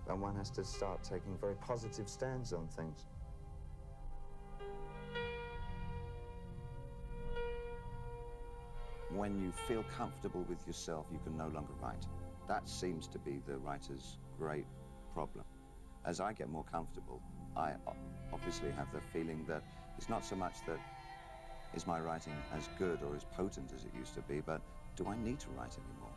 and one has to start taking very positive stands on things. When you feel comfortable with yourself, you can no longer write. That seems to be the writer's great problem. As I get more comfortable, I obviously have the feeling that it's not so much that is my writing as good or as potent as it used to be, but do I need to write anymore?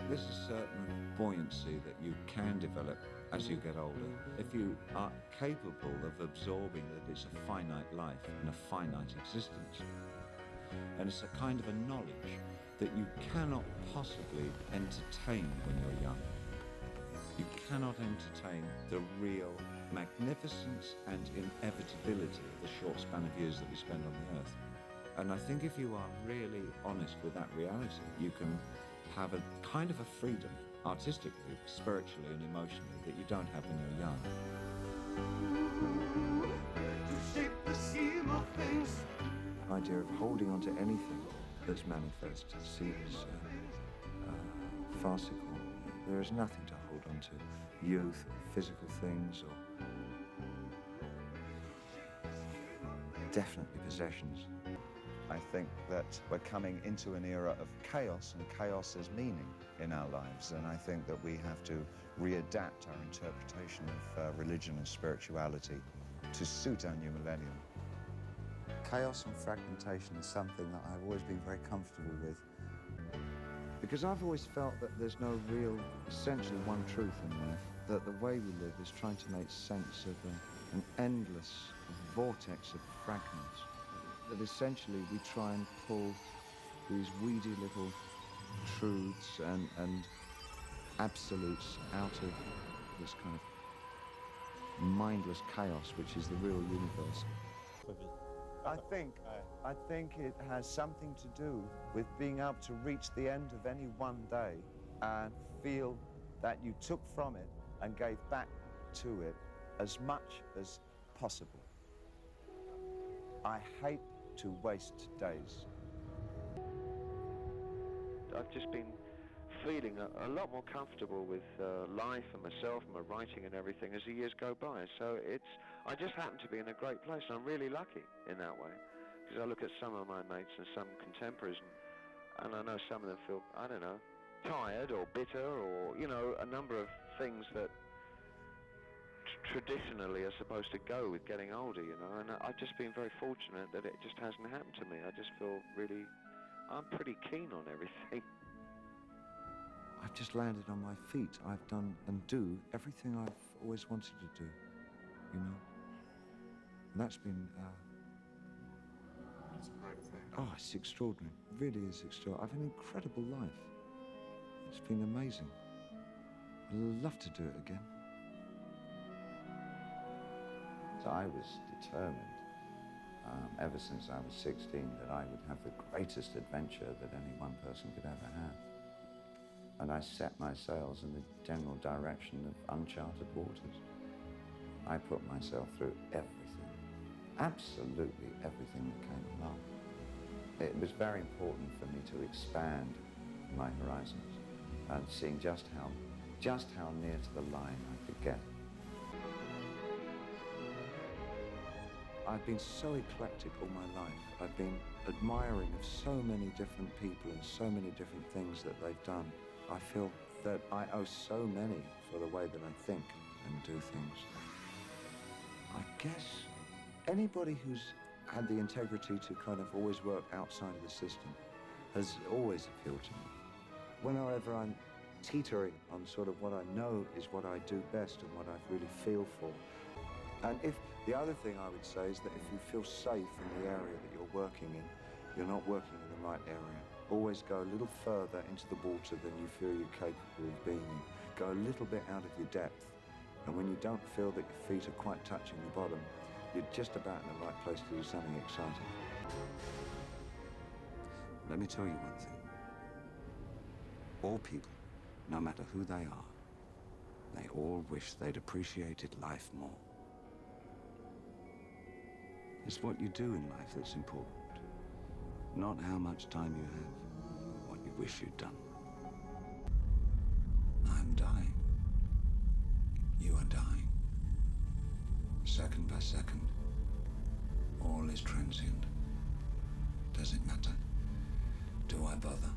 There's a certain buoyancy that you can develop as you get older. If you are capable of absorbing that it's a finite life and a finite existence, and it's a kind of a knowledge that you cannot possibly entertain when you're young. You cannot entertain the real magnificence and inevitability of the short span of years that we spend on the earth. And I think if you are really honest with that reality, you can have a kind of a freedom, artistically, spiritually and emotionally, that you don't have when you're young. To shape the scheme of things. The idea of holding on to anything that's manifest seems farcical. There is nothing to hold on to. Youth, physical things, or definitely possessions. I think that we're coming into an era of chaos, and chaos is meaning in our lives. And I think that we have to readapt our interpretation of religion and spirituality to suit our new millennium. Chaos and fragmentation is something that I've always been very comfortable with. Because I've always felt that there's no real, essentially one truth in life, that the way we live is trying to make sense of an endless vortex of fragments. That essentially we try and pull these weedy little truths and absolutes out of this kind of mindless chaos, which is the real universe. I think it has something to do with being able to reach the end of any one day and feel that you took from it and gave back to it as much as possible. I hate to waste days. I've just been feeling a lot more comfortable with life and myself and my writing and everything as the years go by. So I just happen to be in a great place. I'm really lucky in that way, because I look at some of my mates and some contemporaries, and I know some of them feel, I don't know, tired or bitter or, you know, a number of things that traditionally are supposed to go with getting older, you know, and I've just been very fortunate that it just hasn't happened to me. I just feel really, I'm pretty keen on everything. I've just landed on my feet. I've done and do everything I've always wanted to do, you know. And that's been... That's a great thing. Oh, it's extraordinary. It really is extraordinary. I have an incredible life. It's been amazing. I'd love to do it again. So I was determined, ever since I was 16, that I would have the greatest adventure that any one person could ever have. And I set my sails in the general direction of uncharted waters. I put myself through everything, absolutely everything that came along. It was very important for me to expand my horizons and seeing just how near to the line I could get. I've been so eclectic all my life. I've been admiring of so many different people and so many different things that they've done. I feel that I owe so many for the way that I think and do things. I guess anybody who's had the integrity to kind of always work outside of the system has always appealed to me. Whenever I'm teetering on sort of what I know is what I do best and what I really feel for. And if the other thing I would say is that if you feel safe in the area that you're working in, you're not working in the right area. Always go a little further into the water than you feel you're capable of being in. Go a little bit out of your depth. And when you don't feel that your feet are quite touching the bottom, you're just about in the right place to do something exciting. Let me tell you one thing. All people, no matter who they are, they all wish they'd appreciated life more. It's what you do in life that's important. Not how much time you have, what you wish you'd done. I'm dying. You are dying. Second by second, all is transient. Does it matter? Do I bother?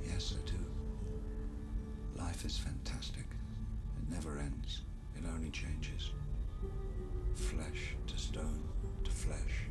Yes, I do. Life is fantastic. It never ends. It only changes. Flesh to stone to flesh.